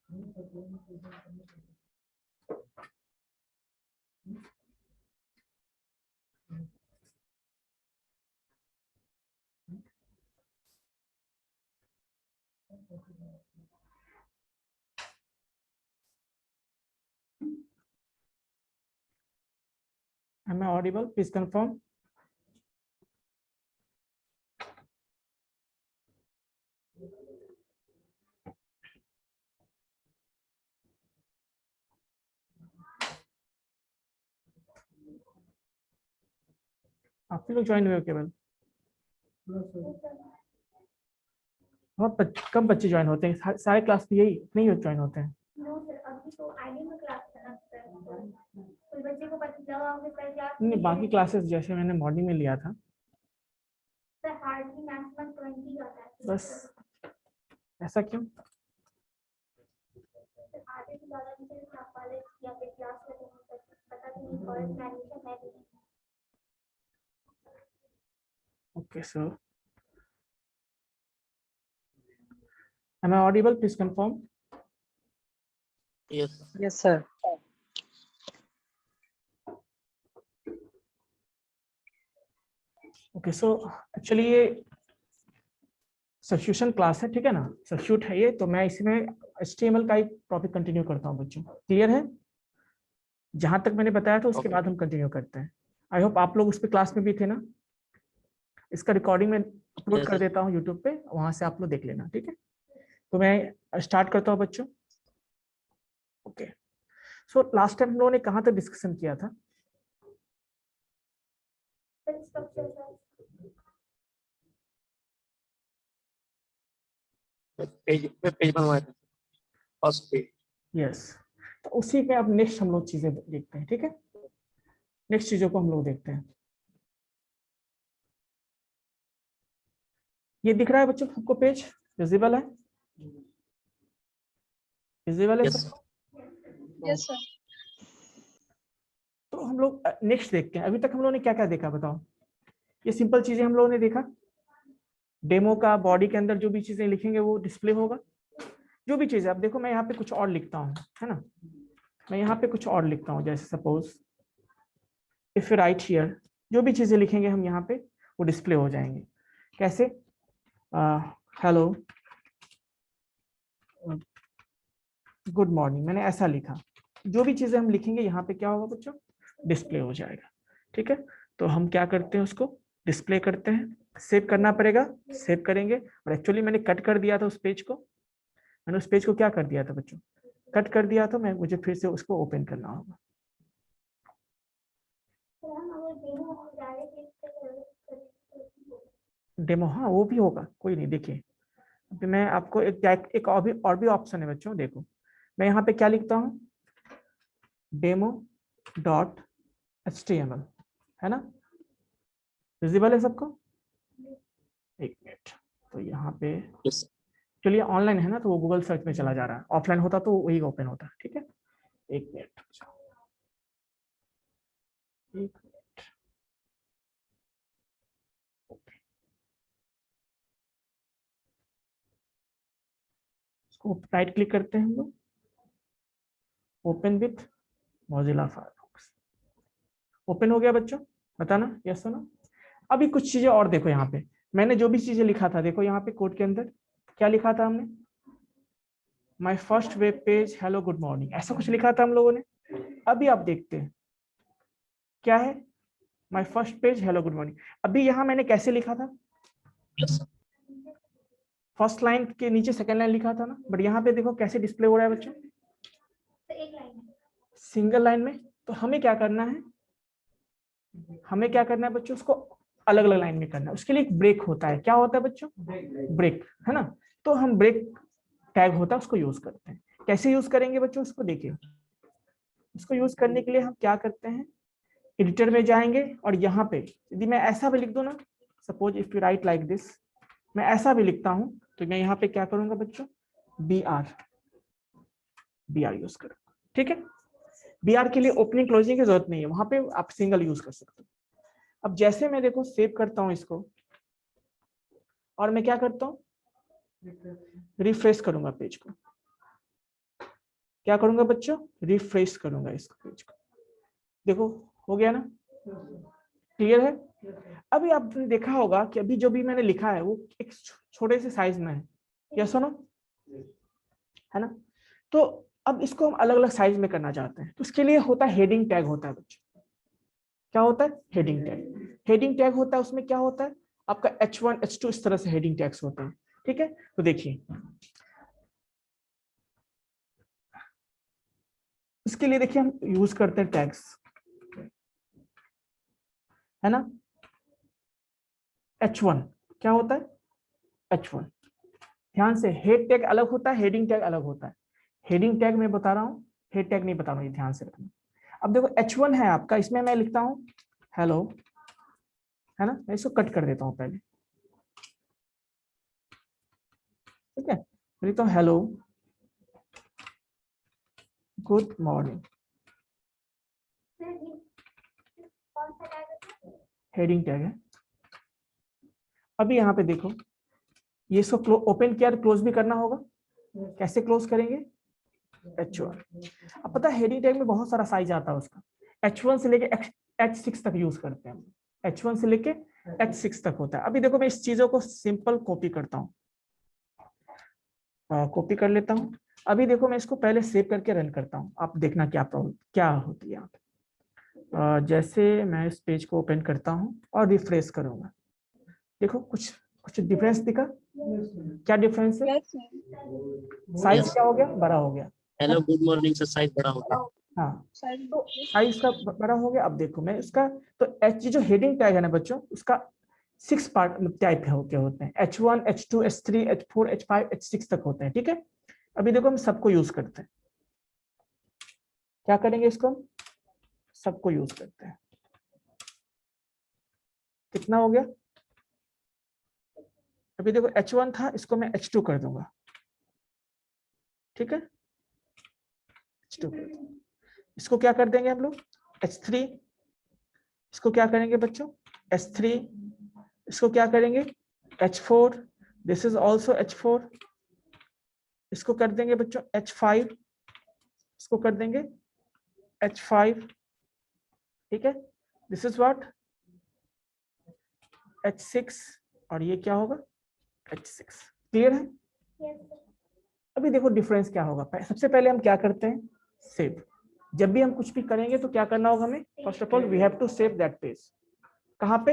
Am I audible? Please confirm. आप लोग join हुए हो केवल? बहुत कम बच्चे ज्वाइन होते हैं, सारे क्लास में यही नहीं ज्वाइन होते हैं। नहीं, बाकी क्लासेस जैसे मैंने मॉर्निंग में लिया था बस। ऐसा क्यों? Okay, sir. Am I audible? Please confirm. Yes. Yes, sir. Okay, so actually ये सब्स्टिट्यूशन क्लास है, ठीक है ना, सब्स्टिट्यूट है ये। तो मैं इसमें HTML का एक टॉपिक कंटिन्यू करता हूँ बच्चों। क्लियर है? जहां तक मैंने बताया था उसके बाद हम कंटिन्यू करते हैं। आई होप आप लोग उस पर क्लास में भी थे ना। इसका रिकॉर्डिंग में अपलोड कर देता हूँ यूट्यूब पे, वहां से आप लोग देख लेना, ठीक है। तो मैं स्टार्ट करता हूँ बच्चों। ओके, सो लास्ट टाइम हम लोगों ने कहाँ तक डिस्कशन किया था? पेज बनवाए थे, फर्स्ट पेज। यस, तो उसी पे अब नेक्स्ट हम लोग चीजें देखते हैं, ठीक है। नेक्स्ट चीजों को हम लोग देखते हैं। ये दिख रहा है बच्चों आपको? पेज विजिबल है? विजिबल है सब? Yes, sir. तो हम लोग नेक्स्ट देखते हैं। अभी तक हम लोगों ने क्या क्या देखा बताओ? ये सिंपल चीजें हम लोगों ने देखा। डेमो का बॉडी के अंदर जो भी चीजें लिखेंगे वो डिस्प्ले होगा। जो भी चीजें, अब देखो मैं यहाँ पे कुछ और लिखता हूँ, है ना। मैं यहाँ पे कुछ और लिखता हूँ, जैसे suppose if you right here, जो भी चीजें लिखेंगे हम यहाँ पे वो डिस्प्ले हो जाएंगे। कैसे? हेलो गुड मॉर्निंग, मैंने ऐसा लिखा। जो भी चीजें हम लिखेंगे यहाँ पे क्या होगा बच्चों? डिस्प्ले हो जाएगा, ठीक है। तो हम क्या करते हैं, उसको डिस्प्ले करते हैं। सेव करना पड़ेगा, सेव करेंगे। और एक्चुअली मैंने कट कर दिया था उस पेज को। मैंने उस पेज को क्या कर दिया था बच्चों? कट कर दिया था। मैं मुझे फिर से उसको ओपन करना होगा। डेमो, हाँ वो भी होगा, कोई नहीं। देखिए अभी मैं आपको एक और भी ऑप्शन है बच्चों। देखो मैं यहाँ पे क्या लिखता हूँ, डेमो डॉट HTML, है ना। विजिबल है सबको? एक मिनट, तो यहाँ पे चलिए ऑनलाइन है ना, तो वो गूगल सर्च में चला जा रहा है। ऑफलाइन होता तो वही ओपन होता, ठीक है। एक मिनट, एक मिनट। इसको राइट क्लिक करते हैं हम लोग, open with Mozilla Firefox. Open हो गया बच्चों? बताना यस हो ना। अभी कुछ चीजें और देखो यहाँ पे। मैंने जो भी चीजें लिखा था, देखो यहाँ पे कोड के अंदर क्या लिखा था हमने? My first web page hello good morning, ऐसा कुछ लिखा था हम लोगों ने। अभी आप देखते हैं क्या है, my first page hello good morning. अभी यहाँ मैंने कैसे लिखा था? फर्स्ट लाइन के नीचे सेकंड लाइन लिखा था ना। बट यहाँ पे देखो कैसे डिस्प्ले हो रहा है बच्चों? सिंगल लाइन में। तो हमें क्या करना है, हमें क्या करना है बच्चों? उसको अलग अलग लाइन में करना है। उसके लिए एक ब्रेक होता है। क्या होता है बच्चों? ब्रेक, है ना। तो हम ब्रेक टैग होता है, उसको यूज करते हैं। कैसे यूज करेंगे बच्चों उसको? देखिए उसको यूज करने के लिए हम क्या करते हैं, एडिटर में जाएंगे और यहाँ पे यदि मैं ऐसा भी लिख दूं ना, suppose if you right like this, मैं ऐसा भी लिखता हूं, तो मैं यहाँ पे क्या करूंगा बच्चों? BR यूज करूंगा, ठीक है। BR के लिए ओपनिंग क्लोजिंग की जरूरत नहीं है, वहां पे आप सिंगल यूज कर सकते हो। अब जैसे मैं देखो सेव करता हूं इसको और मैं क्या करता हूं, रिफ्रेश करूंगा पेज को, क्या करूंगा बच्चों, रिफ्रेश करूंगा इस पेज को। देखो हो गया ना, क्लियर है। अभी आपने देखा होगा कि अभी जो भी मैंने लिखा है वो एक छोटे से साइज में है, यस सुनो, है ना। तो अब इसको हम अलग अलग साइज में करना चाहते हैं, तो उसके लिए होता है हेडिंग टैग होता है बच्चों। क्या होता है, हेडिंग टैग। हेडिंग टैग होता है, उसमें क्या होता है आपका H1 H2 इस तरह से हेडिंग टैग्स होते हैं, ठीक है। तो देखिए इसके लिए देखिए हम यूज करते हैं टैग्स, है ना। H1 क्या होता है, H1 ध्यान से, हेड टैग अलग होता है, हेडिंग टैग अलग होता है। हेडिंग टैग मैं बता रहा हूँ, हेड टैग नहीं बता रहा हूँ, ये ध्यान से रखना। अब देखो H1 है आपका, इसमें मैं लिखता हूँ हेलो, है ना। मैं इसको कट कर देता हूँ पहले, ठीक है। मैं लिखता हूँ hello good morning, heading tag है। अभी यहाँ पे देखो, ये इसको ओपन किया तो क्लोज भी करना होगा, कैसे क्लोज करेंगे, H1। अब पता है हेडिंग टैग में बहुत सारा साइज आता है उसका, H1 से लेके H6 तक यूज करते हैं, H1 से लेके H6 तक होता है। अभी देखो मैं इस चीजों को सिंपल कॉपी करता हूँ, कॉपी कर लेता हूँ। अभी देखो मैं इसको पहले सेव करके रन करता हूँ, आप देखना क्या प्रॉब्लम क्या होती है यहाँ पे। जैसे मैं इस पेज को ओपन करता हूँ और रिफ्रेश करूंगा, देखो कुछ कुछ डिफरेंस दिखा, क्या डिफरेंस है, Yes, sir. Size Yes. क्या हो गया, बड़ा हो गया। हेलो गुड मॉर्निंग से साइज बड़ा हो गया। हाँ, Sir. तो साइज का बड़ा हो गया। अब देखो मैं उसका, तो एच जो हेडिंग टैग है ना बच्चों, उसका 6 पार्ट टाइप होते हैं, H1 H2 H3 H4 H5 H6 तक होते हैं, ठीक है। अभी देखो हम सबको यूज करते हैं, क्या करेंगे, इसको हम सबको यूज करते हैं। कितना हो गया, अभी देखो H1 था, इसको मैं H2 कर दूंगा, ठीक है। H2 कर दूंगा। इसको क्या कर देंगे हम लोग, H3, इसको क्या करेंगे बच्चों, H3, इसको क्या करेंगे H4, this is also H4, इसको कर देंगे बच्चों H5, इसको कर देंगे H5, ठीक है। दिस इज व्हाट H6, और ये क्या होगा H6, क्लियर है। अभी देखो डिफरेंस क्या होगा, सबसे पहले हम क्या करते हैं, सेव। जब भी हम कुछ भी करेंगे तो क्या करना होगा हमें, first of all we have to save that page, कहाँ पे,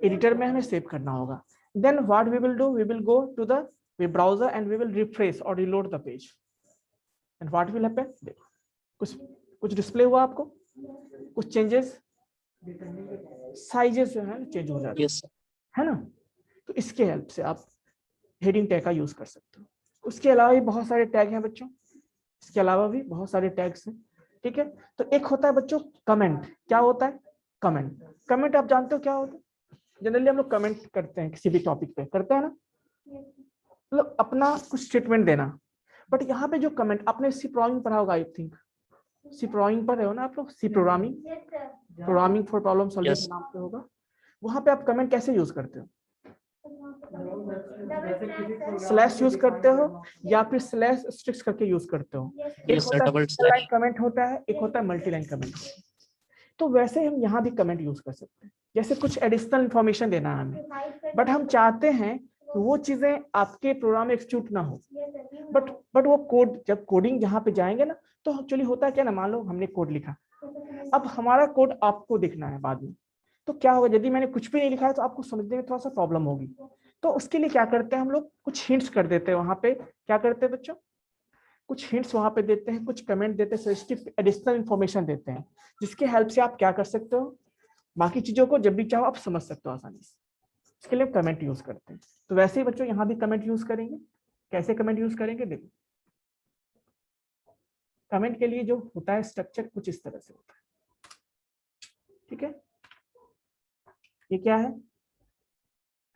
एडिटर में हमें सेव करना होगा। Then what we will do, we will go to the web browser and we will refresh और reload the page, and what will happen, देखो कुछ कुछ डिस्प्ले हुआ आपको, कुछ चेंजेस, साइजेस जो है चेंज हो जाते यस सर। है ना। तो इसके हेल्प से आप हेडिंग टैग का यूज कर सकते हो। उसके अलावा भी बहुत सारे टैग हैं बच्चों, इसके अलावा भी बहुत सारे टैग्स हैं, ठीक है। तो एक होता है बच्चों कमेंट, क्या होता है कमेंट, कमेंट आप जानते हो क्या होता है, जनरली हम लोग कमेंट करते हैं किसी भी टॉपिक पे, करते हैं ना, मतलब अपना कुछ स्टेटमेंट देना। बट यहाँ पे जो कमेंट, आपने सी प्रोग्रामिंग पढ़ा होगा, आई थिंक सी प्रोग्रामिंग पढ़े हो ना आप लोग, C programming, programming for problem solving yes नाम से होगा। वहां पे आप कमेंट कैसे यूज करते हो, स्लैश यूज करते हो या फिर स्लैश स्ट्रिक्स करके यूज करते हो। एक यस सर, होता है double single line slash. Comment होता है, एक होता है मल्टी लाइन कमेंट। तो वैसे हम यहाँ भी कमेंट यूज कर सकते हैं, जैसे कुछ एडिशनल इंफॉर्मेशन देना है हमें, बट हम चाहते हैं कि वो चीजें आपके प्रोग्राम में एक्सिक्यूट ना हो, बट वो कोड, जब कोडिंग जहाँ पे जाएंगे ना, तो एक्चुअली होता है क्या ना, मान लो हमने कोड लिखा, अब हमारा कोड आपको देखना है बाद में, तो क्या होगा, यदि मैंने कुछ भी नहीं लिखा है तो आपको समझने में थोड़ा सा प्रॉब्लम होगी। तो उसके लिए क्या करते हैं हम लोग, कुछ हिंट्स कर देते हैं वहां पे, क्या करते हैं बच्चों, कुछ हिंट्स वहां पे देते हैं, कुछ कमेंट देते हैं, सजेस्टिव एडिशनल इंफॉर्मेशन देते हैं, जिसके हेल्प से आप क्या कर सकते हो, बाकी चीजों को जब भी चाहो आप समझ सकते हो आसानी से। इसके लिए कमेंट यूज करते हैं। तो वैसे ही बच्चों यहाँ भी कमेंट यूज करेंगे, कैसे कमेंट यूज करेंगे, देखो कमेंट के लिए जो होता है स्ट्रक्चर कुछ इस तरह से होता है, ठीक है। ये क्या है,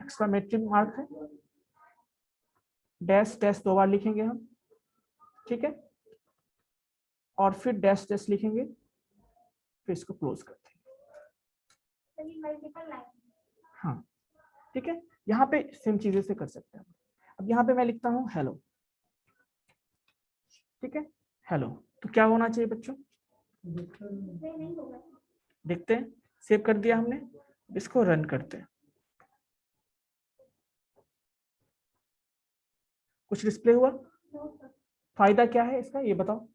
एक्सक्लेमेटरी मार्क है, डैश डैश 2 बार लिखेंगे हम, ठीक है, और फिर डैश डैश लिखेंगे, फिर इसको क्लोज करते हैं, हाँ ठीक है। यहाँ पे सेम चीजें से कर सकते हैं। अब यहाँ पे मैं लिखता हूँ हेलो, ठीक है, हेलो, तो क्या होना चाहिए बच्चों? देखते हैं, सेव कर दिया हमने, इसको रन करते हैं। कुछ डिस्प्ले हुआ? फायदा क्या है इसका ये बताओ।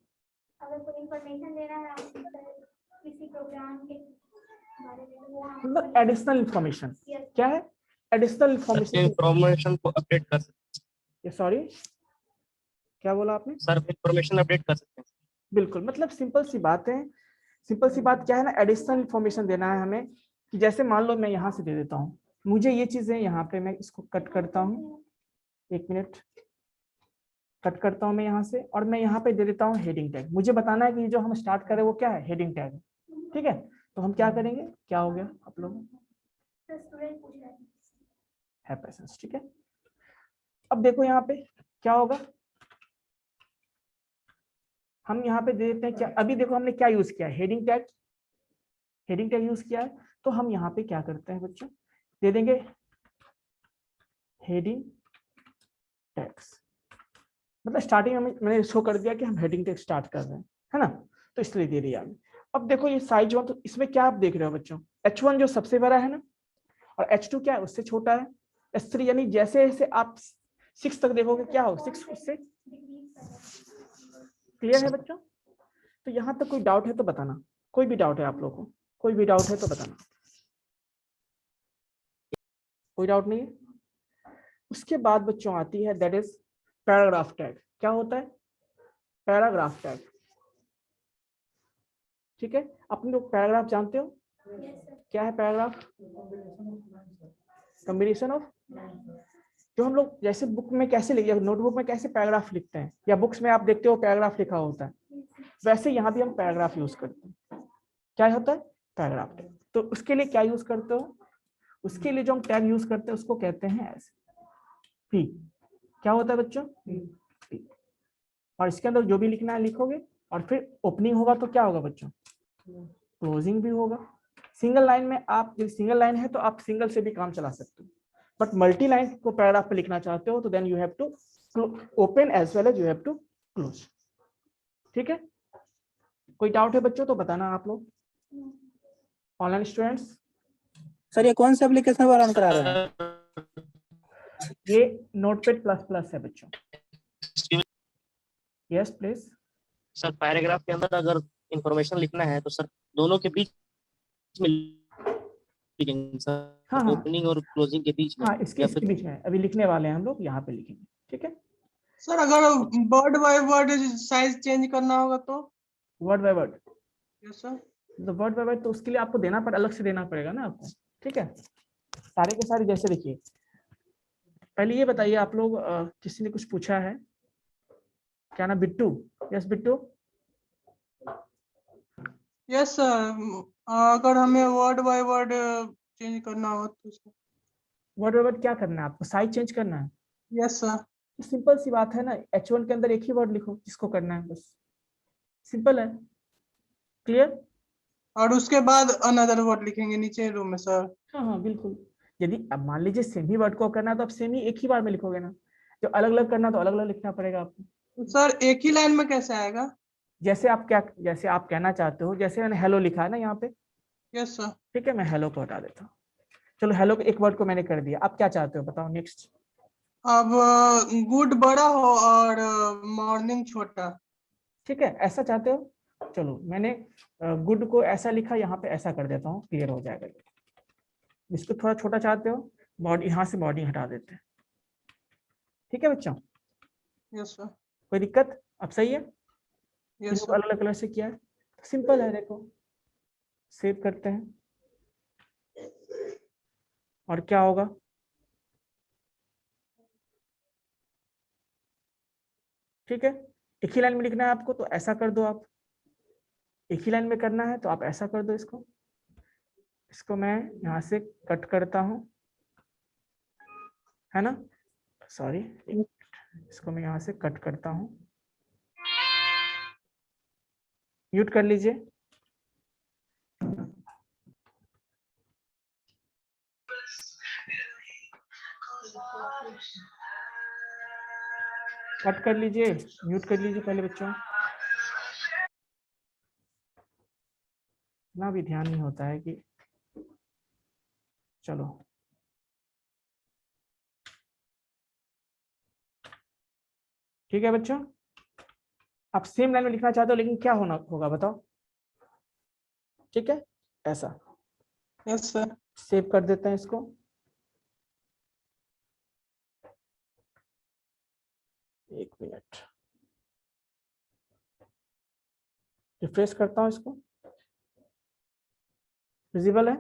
अगर कोई इंफॉर्मेशन देना है किसी प्रोग्राम के बारे में वो मतलब एडिशनल इंफॉर्मेशन क्या है? Additional information. इंफॉर्मेशन को अपडेट कर सकते ये सॉरी क्या बोला आपने? हैं सर, इंफॉर्मेशन अपडेट कर सकते हैं। बिल्कुल, मतलब सिंपल सी बात है। सिंपल सी बात क्या है ना, एडिशनल इंफॉर्मेशन देना है हमें कि जैसे मान लो मैं यहाँ से दे देता हूँ, मुझे ये चीजें यहाँ पे मैं इसको कट करता हूँ, 1 मिनट, कट करता हूँ मैं यहाँ से, और मैं यहाँ पे दे देता हूँ हेडिंग टैग। मुझे बताना है कि जो हम स्टार्ट करें वो क्या है, हेडिंग टैग। ठीक है, तो हम क्या करेंगे, क्या हो गया आप लोग स्टूडेंट पूछ रहे हैं। है पैसेंस। ठीक है, अब देखो यहाँ पे क्या होगा, हम यहाँ पे दे देते हैं क्या, अभी देखो हमने क्या यूज किया है, heading tag. Heading tag use किया है, तो हम यहाँ पे क्या करते हैं बच्चों, दे देंगे हेडिंग टैग्स। मतलब स्टार्टिंग में मैंने शो कर दिया कि हम हेडिंग टैग स्टार्ट कर रहे हैं, है ना, तो इसलिए दे दिया। अब देखो ये साइज 1, तो इसमें क्या आप देख रहे हो बच्चों, H1 जो सबसे बड़ा है ना, और H2 क्या है, उससे छोटा है, H3 यानी जैसे जैसे आप 6 तक देखोगे क्या हो, 6 उससे क्लियर है बच्चों। तो यहाँ तक कोई डाउट है तो बताना, कोई भी डाउट है आप लोगों को, कोई भी डाउट है तो बताना। कोई डाउट नहीं है। उसके बाद बच्चों आती है दैट इज पैराग्राफ टैग। क्या होता है पैराग्राफ टैग? ठीक है, अपने लोग पैराग्राफ जानते हो क्या है पैराग्राफ? कॉम्बिनेशन ऑफ, जो हम लोग जैसे बुक में कैसे लिखते हैं, नोटबुक में कैसे पैराग्राफ लिखते हैं, या बुक्स में आप देखते हो पैराग्राफ लिखा होता है, वैसे यहाँ भी हम पैराग्राफ यूज करते हैं। क्या होता है पैराग्राफ टैग। तो उसके लिए क्या यूज करते हो, उसके लिए जो हम टैग यूज करते हैं उसको कहते हैं पी। क्या होता है बच्चों? P। और इसके अंदर जो भी लिखना है लिखोगे, और फिर ओपनिंग होगा तो क्या होगा बच्चों, क्लोजिंग भी होगा। सिंगल लाइन में आप, जब सिंगल लाइन है तो आप सिंगल से भी काम चला सकते हो, बट मल्टी लाइन को पैराग्राफ पे लिखना चाहते हो तो then you have to open as well as you have to close. ठीक है, कोई डाउट है बच्चों तो बताना आप लोग, ऑनलाइन स्टूडेंट्स। सर ये कौन सा एप्लीकेशन पर रन करा रहे हैं? ये नोटपैड प्लस प्लस है बच्चों। Yes please. सर पैराग्राफ के अंदर अगर इंफॉर्मेशन लिखना है तो सर दोनों के बीच में लिखेंगे सर, हाँ हाँ ओपनिंग और क्लोजिंग के बीच में, हाँ, इसके या इसके फिर बीच में अभी लिखने वाले हैं हम लोग, यहाँ पे लिखेंगे। ठीक है, सर अगर word by word size change करना होगा तो? Word by word, yes sir. तो वर्ड बाय वर्ड तो उसके लिए आपको देना पड़, अलग से देना पड़ेगा ना आपको। ठीक है, सारे के सारे जैसे देखिए, पहले ये बताइए आप लोग, किसी ने कुछ पूछा है क्या ना, Bittu? Yes Bittu. Yes sir, अगर हमें वर्ड बाय वर्ड चेंज करना हो तो सर? वर्ड बाय वर्ड क्या करना है आपको, साइज चेंज करना है? Yes sir. तो सिंपल सी बात है ना, H1 के अंदर एक ही वर्ड लिखो जिसको करना है, बस सिंपल है। क्लियर? और उसके बाद अनदर वर्ड लिखेंगे नीचे रो में सर? हाँ हाँ बिल्कुल। यदि अब मान लीजिए सेम ही वर्ड को करना है तो आप सेम ही एक ही बार में लिखोगे ना, जो अलग अलग करना तो अलग अलग लिखना पड़ेगा आपको। तो सर एक ही लाइन में कैसे आएगा? जैसे आप क्या, जैसे आप कहना चाहते हो, जैसे मैंने हेलो लिखा है ना यहाँ पे, यस सर। ठीक है, मैं हेलो को हटा देता हूँ। चलो हेलो के एक वर्ड को मैंने कर दिया, आप क्या चाहते हो बताओ नेक्स्ट? अब गुड बड़ा हो और मॉर्निंग छोटा। ठीक है, ऐसा चाहते हो, चलो मैंने गुड को ऐसा लिखा, यहाँ पे ऐसा कर देता हूँ, क्लियर हो जाएगा। इसको थोड़ा छोटा चाहते हो, बॉडी यहाँ से बॉडी हटा देते हैं। ठीक है बच्चों, यस सर। कोई दिक्कत? अब सही है? यस अलग सर। अलग कलर से किया है, सिंपल है। देखो सेव करते हैं, और क्या होगा, ठीक है, एक ही लाइन में लिखना है आपको तो ऐसा कर दो आप, एक ही लाइन में करना है तो आप ऐसा कर दो। इसको मैं यहाँ से कट करता हूँ, है ना, सॉरी, इसको मैं यहाँ से कट करता हूँ, म्यूट कर लीजिए। कट कर लीजिए, म्यूट कर लीजिए पहले बच्चों। इतना भी ध्यान नहीं होता है कि चलो ठीक है बच्चों, आप सेम लाइन में लिखना चाहते हो लेकिन क्या होना होगा बताओ। ठीक है ऐसा यस सर। सेव कर देते हैं इसको। एक मिनट रिफ्रेश करता हूं इसको। विजिबल है?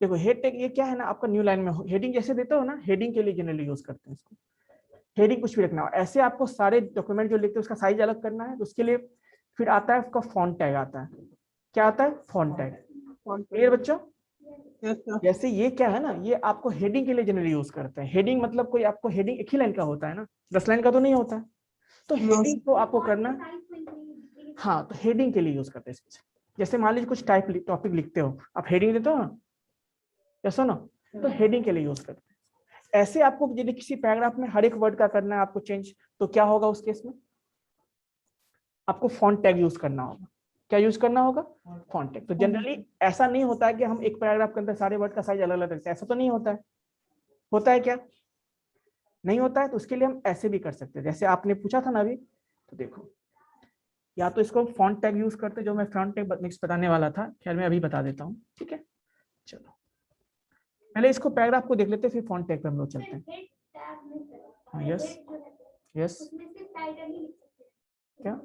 देखो हेड टैग ये क्या है ना, आपका न्यू लाइन में हेडिंग जैसे देते हो ना, हेडिंग के लिए जनरली यूज करते हैं इसको। हेडिंग कुछ भी रखना हो, ऐसे आपको सारे डॉक्यूमेंट जो लिखते हैं उसका साइज अलग करना है, तो उसके लिए फिर आता है उसका फॉन्ट टैग आता है। क्या आता है? Font tag. क्लियर बच्चों? Yes sir. जैसे ये क्या है ना, ये आपको हेडिंग के लिए जनरली यूज करते हैं। हेडिंग मतलब कोई आपको हेडिंग एक ही लाइन का होता है ना, 10 लाइन का तो नहीं होता है। तो हेडिंग को आपको करना, हाँ तो हेडिंग के लिए यूज करते हैं इसमें। जैसे मान लीजिए कुछ टॉपिक लिखते हो, आप हेडिंग देते हो ना, जैसा ना, तो हेडिंग के लिए यूज करते हैं। ऐसे आपको यदि किसी पैराग्राफ में हर एक वर्ड का करना है आपको चेंज, तो क्या होगा उस केस में? आपको फॉन्ट टैग यूज करना होगा। क्या यूज करना होगा? Font tag. तो जनरली ऐसा नहीं होता है कि हम एक पैराग्राफ के अंदर सारे वर्ड का साइज अलग अलग रखते हैं, ऐसा तो नहीं होता है। होता है क्या? नहीं होता है। तो उसके लिए हम ऐसे भी कर सकते हैं, जैसे आपने पूछा था ना अभी, तो देखो या तो इसको फॉन्ट टैग यूज करते, जो मैं फॉन्ट टैग नेक्स्ट बताने वाला था, खैर मैं अभी बता देता हूँ। ठीक है चलो पहले इसको पैराग्राफ को देख लेते हैं, फिर फॉन्ट टैग पे हम लोग चलते हैं। हाँ यस यस क्या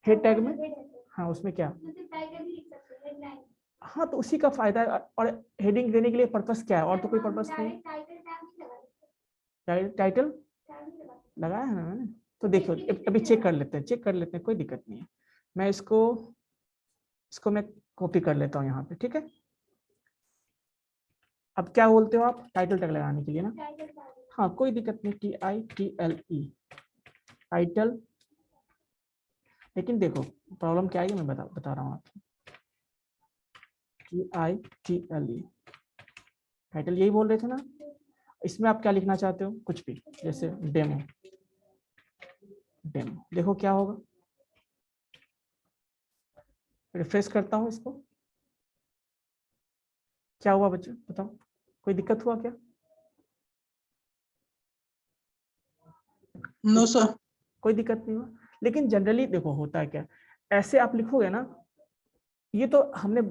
हेड टैग में? हाँ उसमें क्या? हाँ तो उसी का फायदा है। और हेडिंग देने के लिए पर्पस क्या है? और तो कोई पर्पस नहीं। टाइटल लगाया है ना मैंने। तो देखो अभी चेक कर लेते हैं, कोई दिक्कत नहीं है। मैं इसको मैं कॉपी कर लेता हूँ यहाँ पे। ठीक है अब क्या बोलते हो आप? टाइटल टैग लगाने के लिए ना? हाँ कोई दिक्कत नहीं, TITLE टाइटल। लेकिन देखो प्रॉब्लम क्या है मैं बता रहा हूँ आपको। TITLE टाइटल यही बोल रहे थे ना। इसमें आप क्या लिखना चाहते हो? कुछ भी, जैसे डेमो। देखो क्या होगा। रिफ्रेश करता हूँ इसको। क्या हुआ बच्चों बताओ, कोई दिक्कत हुआ क्या? No sir. कोई दिक्कत नहीं हुआ। लेकिन जनरली देखो होता है क्या, ऐसे आप लिखोगे ना, ये तो हमने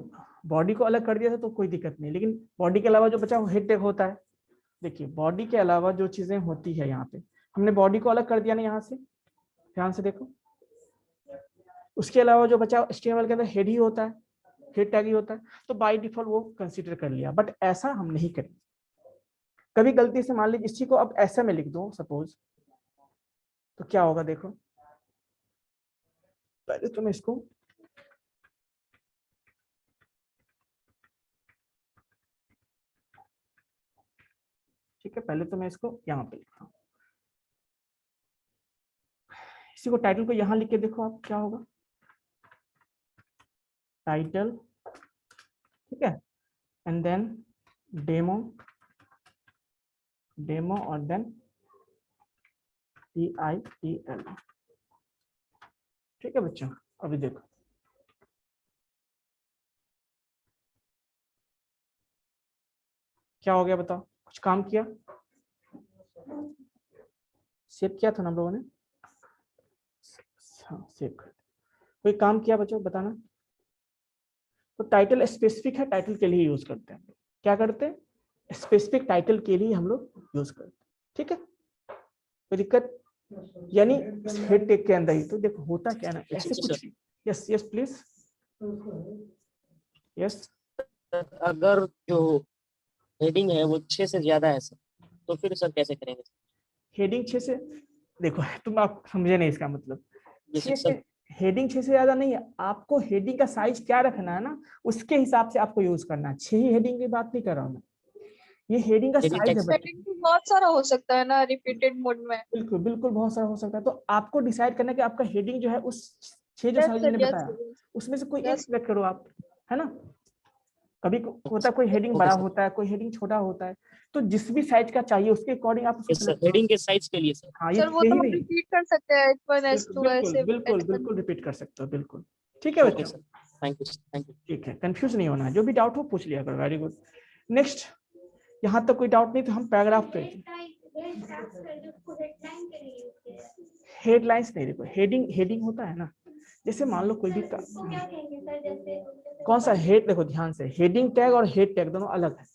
बॉडी को अलग कर दिया था तो कोई दिक्कत नहीं, लेकिन बॉडी के अलावा जो बचा वो हेड टैग होता है। देखिए बॉडी के अलावा जो चीजें होती है यहाँ पे, हमने बॉडी को अलग कर दिया ना यहाँ से, ध्यान से देखो। उसके अलावा जो बचा HTML के अंदर हेड ही होता है, हेड टैग ही होता है, तो बाय डिफॉल्ट वो कंसीडर कर लिया। बट ऐसा हम नहीं करेंगे। कभी गलती से मान लीजिए इसी को अब ऐसा में लिख दो सपोज, तो क्या होगा देखो। पहले तो मैं इसको ठीक है, पहले तो मैं इसको यहाँ पे लिखता हूँ। इसी को टाइटल को यहाँ लिख के देखो आप क्या होगा। टाइटल ठीक है, एंड देन डेमो और देन TITL। ठीक है बच्चों अभी देखो क्या हो गया बताओ। कुछ काम किया? सेव किया था ना हम लोगों ने? हाँ सेव कर। कोई काम किया बच्चों बताना। तो टाइटल स्पेसिफिक है, टाइटल के लिए यूज करते हैं। क्या करते हैं? स्पेसिफिक टाइटल के लिए हम लोग यूज करते हैं। ठीक है कोई दिक्कत? यानी हेड टैग के अंदर ही। तो देखो होता क्या ना, ऐसे जी, कुछ sir. Yes yes please yes. अगर जो हेडिंग है वो 6 से ज्यादा है सर, तो फिर सर कैसे करेंगे? हेडिंग 6 से, देखो तुम आप समझे नहीं इसका मतलब। जैसे 6 से सर हेडिंग 6 से ज्यादा नहीं है। आपको हेडिंग का साइज क्या रखना है ना, उसके हिसाब से आपको यूज करना है। 6 ही हेडिंग की बात नहीं कर रहा हूँ मैं, ये हेडिंग का हेडिंग साइज है टेक्स्ट। बच्चे। सेटिंग भी बहुत सारा हो सकता है ना रिपीटेड मोड में। बिल्कुल बिल्कुल बहुत सारा हो सकता है। तो आपको डिसाइड करना है कि आपका हेडिंग जो है उस 6 जो यस साइज सर, मैंने यस बताया सर, उसमें से कोई एक यस। सिलेक्ट करो आप, है ना। कभी होता है कोई हेडिंग ओके बड़ा सर। होता है, कोई हेडिंग छोटा होता है, तो जिस भी साइज का चाहिए उसके अकॉर्डिंग आप उसको यस सर, सिलेक्ट करो। हेडिंग के साइज के लिए सर। हाँ ये सर वो 6 ही तो हम नहीं, रिपीट कर सकते हैं H1 बिल्कुल H2 बिल्कुल ऐसे बिल्कुल ऐसे। बिल्कुल रिपीट कर सकते हो बिल्कुल। ठीक है ओके बच्चों, sir, thank you thank you. ठीक है, कंफ्यूज नहीं होना है, जो भी डाउट हो पूछ लिया करो। Very good. नेक्स्ट, यहाँ तक कोई डाउट नहीं तो हम पैराग्राफ पे, हेडलाइंस नहीं, देखो हेडिंग, हेडिंग होता है ना, जैसे मान लो कोई भी कौन सा हेड, देखो ध्यान से, हेडिंग टैग और हेड टैग दोनों अलग है।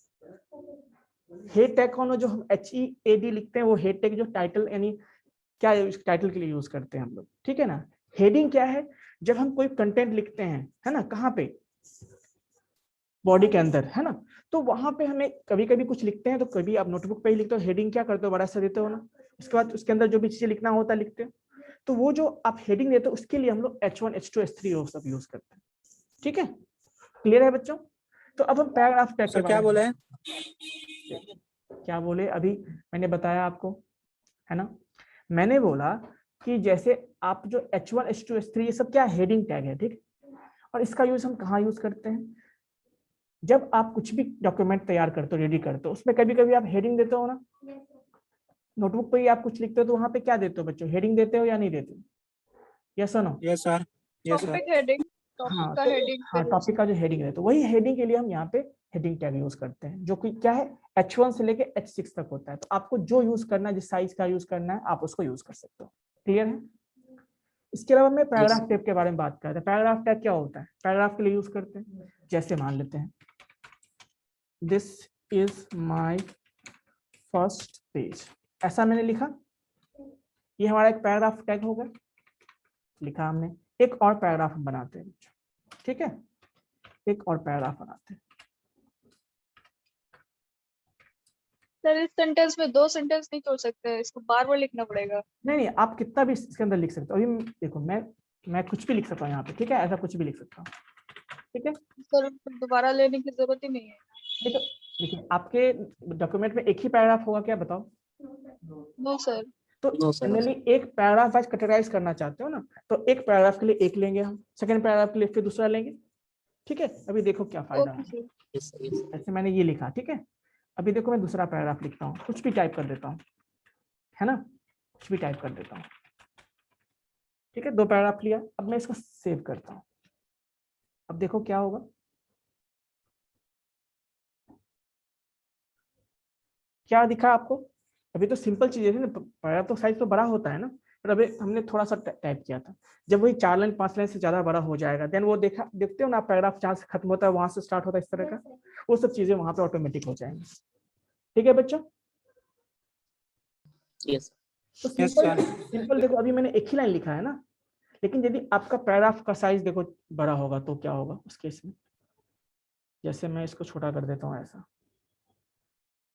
हेड टैग कौन है, जो हम HEAD लिखते हैं, वो हेड टैग जो टाइटल यानी क्या टाइटल के लिए यूज करते हैं हम लोग, ठीक है ना। हेडिंग क्या है, जब हम कोई कंटेंट लिखते हैं, है ना, कहाँ पे, बॉडी के अंदर, है ना, तो वहां पे हमें कभी कभी कुछ लिखते हैं, तो कभी आप नोटबुक पे ही लिखते हो, हेडिंग क्या करते हो, बड़ा सा देते हो ना, उसके बाद उसके अंदर जो भी चीजें लिखना होता है लिखते हो। तो वो जो आप हेडिंग देते हो उसके लिए हम लोग H1 H2 H3 वो सब यूज करते हैं, ठीक है, क्लियर है बच्चों। तो अब हम पैराग्राफ टैग के सर बारे क्या में, बोले हैं? क्या बोले अभी मैंने बताया आपको, है ना, मैंने बोला कि जैसे आप जो H1 H2 H3 ये सब क्या हेडिंग टैग है, ठीक, और इसका यूज हम कहाँ यूज करते हैं, जब आप कुछ भी डॉक्यूमेंट तैयार करते हो, रेडी करते हो, उसमें कभी कभी आप हेडिंग देते हो ना, नोटबुक पे ही आप कुछ लिखते हो तो वहां पे क्या देते हो बच्चों, हेडिंग देते हो या नहीं देते हो, यस और no. Yes sir, yes sir. Topic heading, topic हाँ का तो, हेडिंग हाँ टॉपिक का जो हेडिंग है, तो वही हेडिंग के लिए हम यहाँ पे हेडिंग टैग यूज करते हैं, जो कि क्या है H1 से लेके H6 तक होता है। तो आपको जो यूज करना है, जिस साइज का यूज करना है, आप उसको यूज कर सकते हो, क्लियर है। इसके अलावा मैं पैराग्राफ टैग के बारे में बात करते हैं। पैराग्राफ टैग क्या होता है, पैराग्राफ के लिए यूज करते हैं, जैसे मान लेते हैं this is my first page, ऐसा मैंने लिखा, ये हमारा एक पैराग्राफ टैग होगा, लिखा हमने। एक और पैराग्राफ हम बनाते हैं, ठीक है, एक और पैराग्राफ बनाते हैं। सर इस सेंटेंस में 2 सेंटेंस नहीं छोड़ सकते, इसको बार बार लिखना पड़ेगा। नहीं नहीं, आप कितना भी इसके अंदर लिख सकते हो। अभी देखो मैं कुछ भी लिख सकता हूँ यहाँ पे, ठीक है, ऐसा कुछ भी लिख सकता हूँ, ठीक है। सर दोबारा लेने की जरूरत ही नहीं है। नहीं तो देखिए, आपके डॉक्यूमेंट में एक ही पैराग्राफ होगा क्या, बताओ। No sir. तो नो सर, जनरली एक पैराग्राफ वाइज कैटेगराइज करना चाहते हो ना, तो एक पैराग्राफ के लिए एक लेंगे हम, सेकंड पैराग्राफ के लिए फिर दूसरा लेंगे, ठीक है। अभी देखो क्या फायदा ओके है, सर। यस सर, यस ऐसे मैंने ये लिखा, ठीक है। अभी देखो मैं दूसरा पैराग्राफ लिखता हूँ, कुछ भी टाइप कर देता हूँ, है ना, कुछ भी टाइप कर देता हूँ, ठीक है। 2 पैराग्राफ लिया, अब मैं इसको सेव करता हूँ। अब देखो क्या होगा, क्या दिखा आपको। अभी तो सिंपल चीजें थी ना, पैराग्राफ तो साइज तो बड़ा होता है ना, पर अभी हमने थोड़ा सा टाइप किया था। जब वही 4 लाइन 5 लाइन से ज्यादा बड़ा हो जाएगा, देन वो देखते हो ना, पैराग्राफ जहाँ से खत्म होता है वहां से स्टार्ट होता है, इस तरह का, वो सब चीजें वहां पे ऑटोमेटिक हो जाएंगी, ठीक है बच्चों। यस। तो यस सिंपल सर। सिंपल देखो, अभी मैंने एक ही लाइन लिखा है ना, लेकिन यदि आपका पैराग्राफ का साइज देखो बड़ा होगा तो क्या होगा उस केस में। जैसे मैं इसको छोटा कर देता हूँ, ऐसा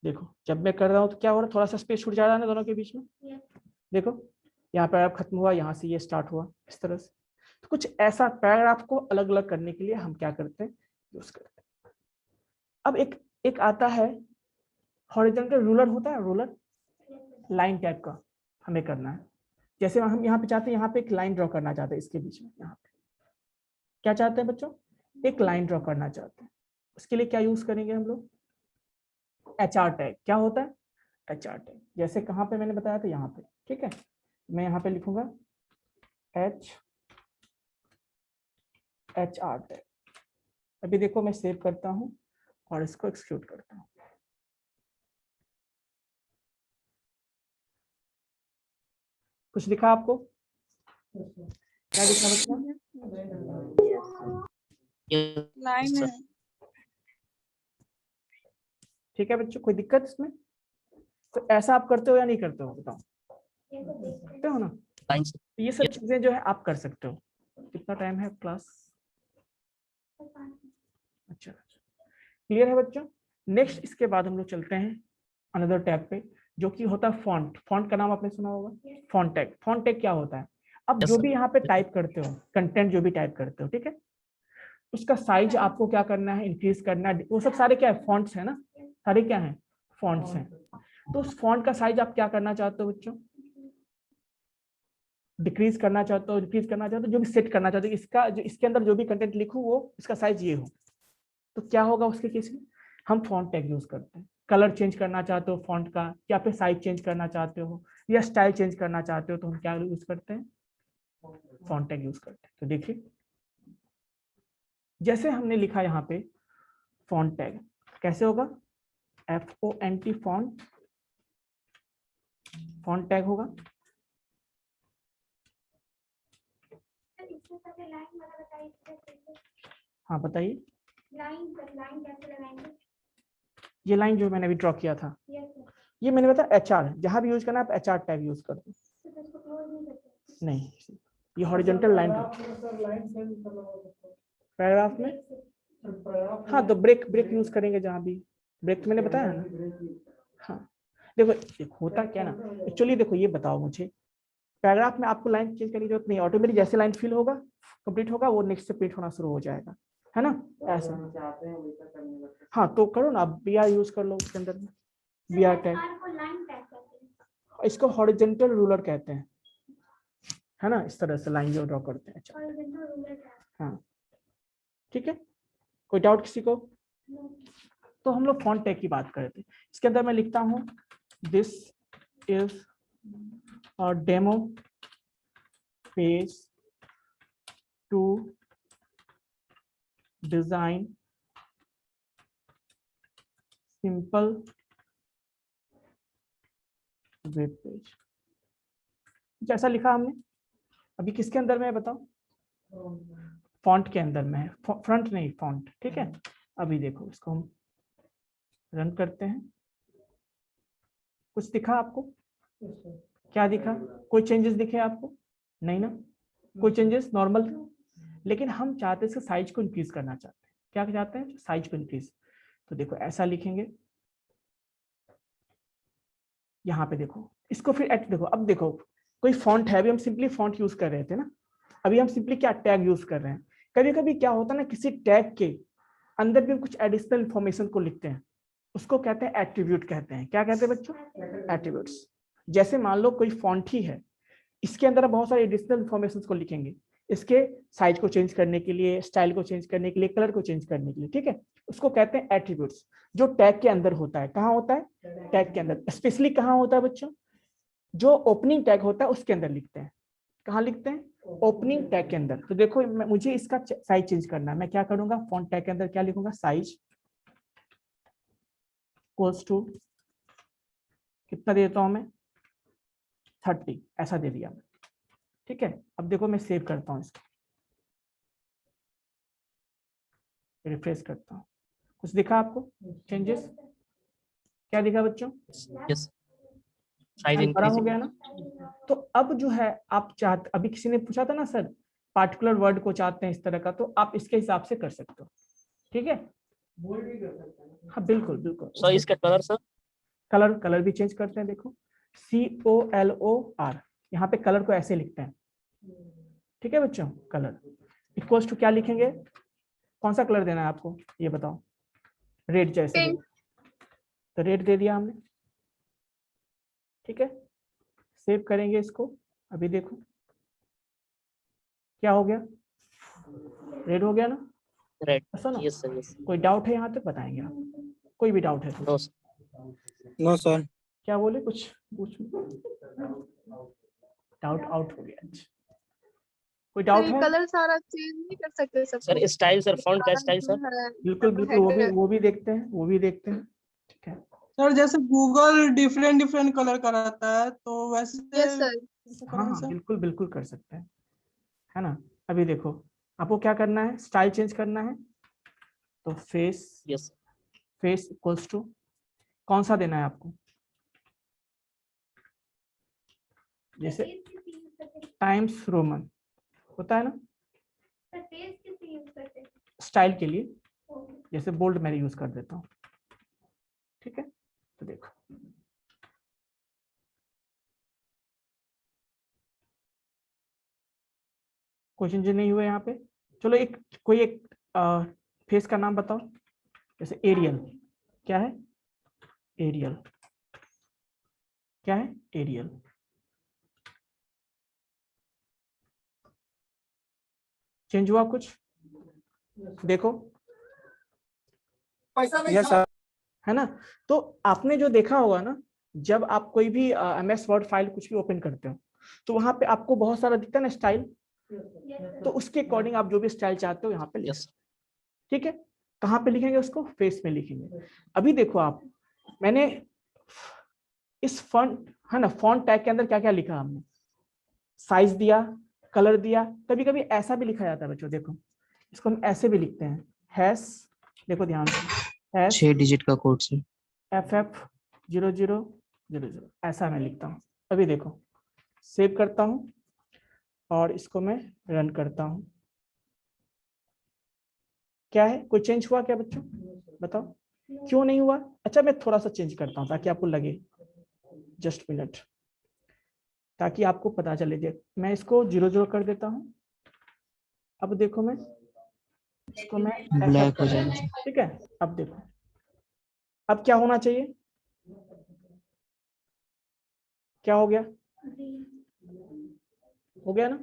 देखो, जब मैं कर रहा हूँ तो क्या हो रहा है, थोड़ा सा स्पेस छूट जा रहा है ना दोनों के बीच में, देखो यहाँ पैराग्राफ खत्म हुआ, यहाँ से ये स्टार्ट हुआ, इस तरह से। तो कुछ ऐसा पैराग्राफ को अलग अलग करने के लिए हम क्या करते हैं, यूज करते हैं। अब एक एक आता है हॉरिजॉन्टल रूलर, होता है रूलर, लाइन टाइप का हमें करना है। जैसे हम यहाँ पे चाहते हैं, यहाँ पे एक लाइन ड्रॉ करना चाहते हैं, इसके बीच में यहाँ पे क्या चाहते हैं बच्चों, एक लाइन ड्रॉ करना चाहते हैं। उसके लिए क्या यूज करेंगे हम लोग, HR टैग। क्या होता है HR टैग, जैसे कहाँ पे मैंने बताया था, यहाँ पे, ठीक है। मैं यहाँ पे लिखूंगा HR टैग। अभी देखो मैं सेव करता हूँ और इसको एक्सिक्यूट करता हूँ। कुछ दिखा आपको, क्या दिखा बच्चों, लाइन है। ठीक है बच्चों, कोई दिक्कत इसमें। तो ऐसा आप करते हो या नहीं करते हो, बताओ, करते हो ना। Thank you. तो ये सब चीजें जो है आप कर सकते हो। कितना टाइम है क्लास, अच्छा, क्लियर है बच्चों। नेक्स्ट इसके बाद हम लोग चलते हैं अनदर टैब पे, जो कि होता है फॉन्ट। फॉन्ट का नाम आपने सुना होगा, फॉन्ट टैग। फॉन्ट टैग क्या होता है, अब Yes, जो sir. भी यहाँ पे टाइप करते हो, कंटेंट जो भी टाइप करते हो, ठीक है, उसका साइज आपको क्या करना है, इंक्रीज करना है। वो सब सारे क्या है, फॉन्ट्स है ना, सारे क्या है, फॉन्ट्स हैं। तो उस फॉन्ट का साइज आप क्या करना चाहते हो बच्चों, डिक्रीज करना चाहते हो, इंक्रीज करना चाहते हो, जो भी सेट करना चाहते हो, इसका जो इसके अंदर जो भी कंटेंट लिखूं वो इसका साइज ये हो। तो क्या होगा उसके केस में, हम फॉन्ट टैग यूज करते हैं। कलर चेंज करना चाहते हो फॉन्ट का, या फिर साइज चेंज करना चाहते हो, या स्टाइल चेंज करना चाहते हो, तो हम क्या यूज करते हैं, फॉन्ट टैग यूज करते हैं। तो देखिए जैसे हमने लिखा यहाँ पे फॉन्ट टैग, कैसे होगा? FONT फॉन्ट टैग होगा। इसमें सबसे लाइन वाला बताइए कैसे? हाँ बताइए, लाइन कैसे लगाएंगे? ये लाइन जो मैंने अभी ड्रॉ किया था, यस सर। ये मैंने बताया HR, जहां भी यूज करना है आप HR टैग यूज कर दो। तो इसको क्लोज नहीं करते? नहीं, ये हॉरिजॉन्टल लाइन पैराग्राफ में, हाँ तो ब्रेक यूज करेंगे जहां भी, ब्रेक तो मैंने बताया ना। हाँ देखो होता क्या ना, एक्चुअली देखो ये बताओ मुझे, पैराग्राफ में आपको लाइन चेंज करने की जरूरत नहीं, ऑटोमेटिक जैसे लाइन फिल होगा, कंप्लीट होगा, वो नेक्स्ट से प्रिंट होना शुरू हो जाएगा, है ना? ऐसा हाँ तो करो ना, आप BR यूज कर लो उसके अंदर में, BR टैग, को लाइन टैग कहते हैं। इसको हॉरिजॉन्टल रूलर कहते हैं, है ना? इस तरह से लाइन जो ड्रॉ करते हैं। Horizontal ruler tag. हाँ ठीक है, कोई डाउट किसी को? तो हम लोग फॉन्ट टैग की बात कर रहे थे, इसके अंदर मैं लिखता हूँ this is a demo page to design simple web page. जैसा लिखा हमने अभी, किसके अंदर में है बताओ? फॉन्ट के अंदर में है, फ्रंट नहीं फॉन्ट, ठीक है। अभी देखो इसको हम रन करते हैं, कुछ दिखा आपको? क्या दिखा? कोई चेंजेस दिखे आपको? नहीं ना, कोई चेंजेस नॉर्मल था, लेकिन हम चाहते हैं इसका साइज को इंक्रीज करना चाहते हैं। क्या चाहते हैं? साइज को इंक्रीज। तो देखो ऐसा लिखेंगे, यहाँ पे देखो इसको, फिर देखो, अब देखो कोई फॉन्ट है, अभी हम सिंपली फॉन्ट यूज कर रहे थे ना, अभी हम सिंपली क्या टैग यूज कर रहे हैं। कभी कभी क्या होता है ना, किसी टैग के अंदर भी कुछ एडिशनल इंफॉर्मेशन को लिखते हैं, उसको कहते हैं एट्रीब्यूट कहते हैं। क्या कहते हैं बच्चों? एट्रीब्यूट्स। जैसे मान लो कोई फॉन्ट ही है, इसके अंदर बहुत सारे एडिशनल इंफॉर्मेशन को लिखेंगे, इसके साइज को चेंज करने के लिए, स्टाइल को चेंज करने के लिए, कलर को चेंज करने के लिए, ठीक है। उसको कहते हैं एट्रीब्यूट्स, जो टैग के अंदर होता है। कहाँ होता है? टैग के अंदर। स्पेशली कहाँ होता है बच्चों? जो ओपनिंग टैग होता है उसके अंदर लिखते हैं। कहाँ लिखते हैं? ओपनिंग टैग के अंदर। तो देखो मुझे इसका साइज चेंज करना है, मैं क्या करूंगा? फॉन्ट टैग के अंदर क्या लिखूंगा? साइज इक्वल्स टू कितना देता हूं मैं? 30, ऐसा दे दिया मैं, ठीक है। अब देखो मैं सेव करता हूँ इसको, रिफ्रेश करता हूँ, कुछ दिखा आपको चेंजेस? क्या दिखा बच्चों? यस, साइज बड़ा हो इंक्रीजिंग। गया ना। तो अब जो है आप चाहते, अभी किसी ने पूछा था ना सर पार्टिकुलर वर्ड को चाहते हैं इस तरह का, तो आप इसके हिसाब से कर सकते हो, ठीक है। बोल्ड भी कर सकते हैं। हाँ बिल्कुल बिल्कुल। सर इसका कलर सर? कलर भी चेंज करते हैं, देखो COLOR, यहाँ पे कलर को ऐसे लिखते हैं, ठीक है बच्चों। कलर इक्वल्स टू क्या लिखेंगे? कौन सा कलर देना है आपको ये बताओ? रेड जैसे Pink. तो रेड दे दिया हमने, ठीक है। सेव करेंगे इसको, अभी देखो क्या हो गया? रेड हो गया ना। रेड। ऐसा ना, यस सर, यस। कोई डाउट है यहाँ तक बताएंगे आप? कोई भी डाउट है तो? No sir. No sir. क्या बोले? कुछ पूछ, डाउट आउट हो गया। अच्छा, कोई डाउट है? कलर सारा चेंज नहीं कर सकते सब सर कुछ? स्टाइल सर, फॉन्ट का स्टाइल सर? बिल्कुल बिल्कुल, वो भी देखते हैं, वो भी देखते हैं, ठीक है। सर जैसे गूगल डिफरेंट डिफरेंट कलर का रहता है, तो वैसे यस सर। कैसे हाँ करें हाँ सर? बिल्कुल बिल्कुल कर सकते हैं, है ना। अभी देखो आपको क्या करना है, स्टाइल चेंज करना है, तो फेस यस। इक्वल्स टू कौन सा देना है आपको? जैसे टाइम्स रोमन होता है ना स्टाइल के लिए, जैसे बोल्ड मैं यूज कर देता हूँ, ठीक है। तो देखो कोई चेंज नहीं हुए यहाँ पे। चलो कोई एक फेस का नाम बताओ, जैसे एरियल। क्या है? एरियल। क्या है? एरियल। चेंज हुआ कुछ? देखो यस सर। है ना। तो आपने जो देखा होगा ना, जब आप कोई भी MS वर्ड फाइल कुछ भी ओपन करते हो, तो वहां पे आपको बहुत सारा दिखता है ना स्टाइल, तो उसके अकॉर्डिंग आप जो भी स्टाइल चाहते हो यहाँ पे लिख यस। सकते हो, ठीक है, कहाँ पे लिखेंगे उसको, फेस में लिखेंगे। अभी देखो आप, मैंने इस फॉन्ट है ना, फॉन्ट टैग के अंदर क्या क्या लिखा हमने, साइज दिया, कलर दिया। कभी कभी ऐसा भी लिखा जाता है बच्चों, देखो इसको हम ऐसे भी लिखते हैं, हैश, देखो ध्यान से, हैश 6 डिजिट का कोड से। FF0000, ऐसा मैं लिखता हूँ। अभी देखो सेव करता हूँ और इसको मैं रन करता हूँ। क्या है, कोई चेंज हुआ क्या बच्चों, बताओ क्यों नहीं हुआ? अच्छा मैं थोड़ा सा चेंज करता हूँ ताकि आपको लगे, जस्ट मिनट, ताकि आपको पता चले। मैं इसको 00 कर देता हूँ। अब देखो मैं इसको मैं ब्लैक हो जाएगा। ठीक है, अब देखो अब क्या होना चाहिए, क्या हो गया, हो गया ना,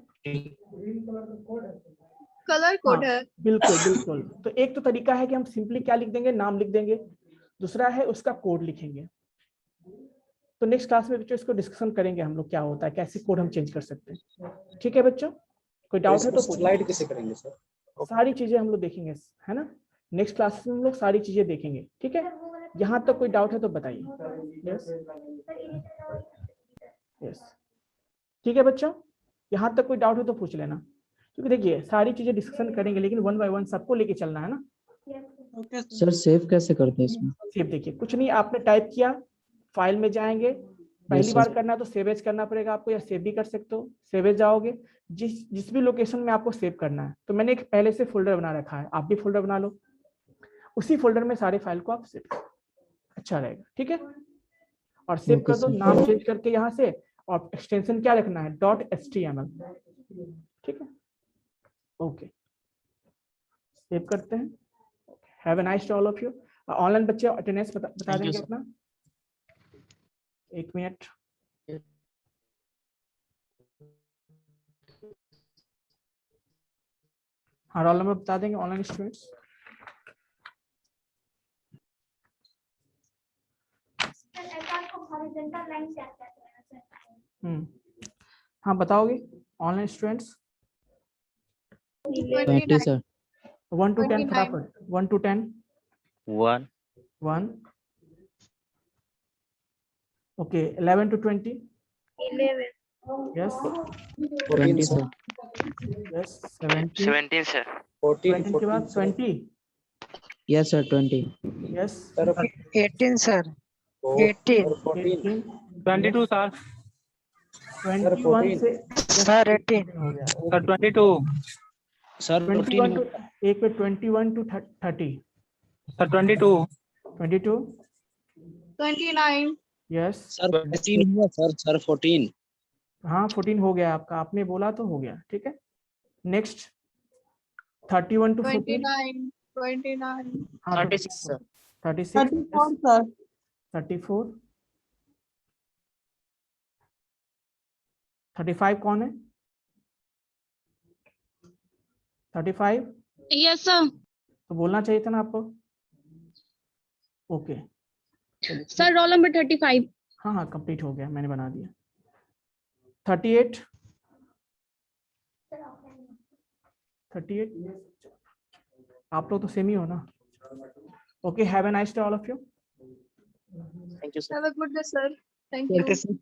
कलर कोड है। बिल्कुल बिल्कुल। तो एक तो तरीका है कि हम सिंपली क्या लिख देंगे, नाम लिख देंगे, दूसरा है उसका कोड लिखेंगे। तो नेक्स्ट क्लास में बच्चों इसको डिस्कशन करेंगे हम लोग, क्या होता है, कैसे कोड हम चेंज कर सकते हैं। ठीक है बच्चों, कोई डाउट है तो स्लाइड कैसे करेंगे सर? सारी चीजें हम लोग देखेंगे, है ना, नेक्स्ट क्लास में हम लोग सारी चीजें देखेंगे। ठीक है, यहाँ तक कोई डाउट है तो बताइए। यस यस, ठीक है बच्चों, यहाँ तक कोई डाउट है तो पूछ लेना, क्योंकि देखिए सारी चीजें डिस्कशन करेंगे, लेकिन 1 बाय 1 सबको लेके चलना है ना। ओके सर सेव कैसे करते हैं इसमें? सेव देखिए कुछ नहीं, आपने टाइप किया, फाइल में जाएंगे, पहली बार करना है तो सेव एज करना पड़ेगा आपको, या सेव भी कर सकते हो। सेव एज जाओगे, जिस भी लोकेशन में आपको सेव करना है, तो मैंने एक पहले से फोल्डर बना रखा है, आप भी फोल्डर बना लो, उसी फोल्डर में सारे फाइल को आप सेव करो, अच्छा रहेगा। ठीक है, और सेव कर दो, नाम चेंज करके यहाँ से, और एक्सटेंशन क्या रखना है, .html। ठीक है, ओके, सेव करते हैं। Have a nice day all of you. Online बच्चे अटेंडेंस बता Thank you, देंगे sir. अपना, एक मिनट। हाँ, रोल नंबर बता देंगे ऑनलाइन स्टूडेंट्स। सर ऐसा आपको हॉरिजॉन्टल लाइन क्या कहते हैं सर? हाँ बताओगे ऑनलाइन स्टूडेंट्स, 20 सर। 1 to 10 29. फटाफट, 1 to 10। 1 1, okay, 11 to 20। 11. Yes 20 sir. Yes, 17। 17 sir. 17 के बाद 20। Yes sir 20। Yes 18 sir. 18. 18। 22 sir. 21 से Sir 18. हो गया। Sir 22. सर 21 to एक पे 21 to 30। Sir 22. 22। 29. यस सर 14 हुआ सर 14। हाँ 14 हो गया आपका, आपने बोला तो हो गया। ठीक है, नेक्स्ट 31 to 14। 29. 29. हाँ 36 sir. 36। 34 सर। 34। 35 कौन है, 35? Yes sir. तो बोलना चाहिए था ना आपको। Okay Sir roll number 35. हाँ हाँ कंप्लीट हो गया, मैंने बना दिया। 38। सर ऑफलाइन 38 आप लोग तो सेम ही हो ना। Okay, have a nice day all of you. Thank you, sir. Have a good day sir. Thank you.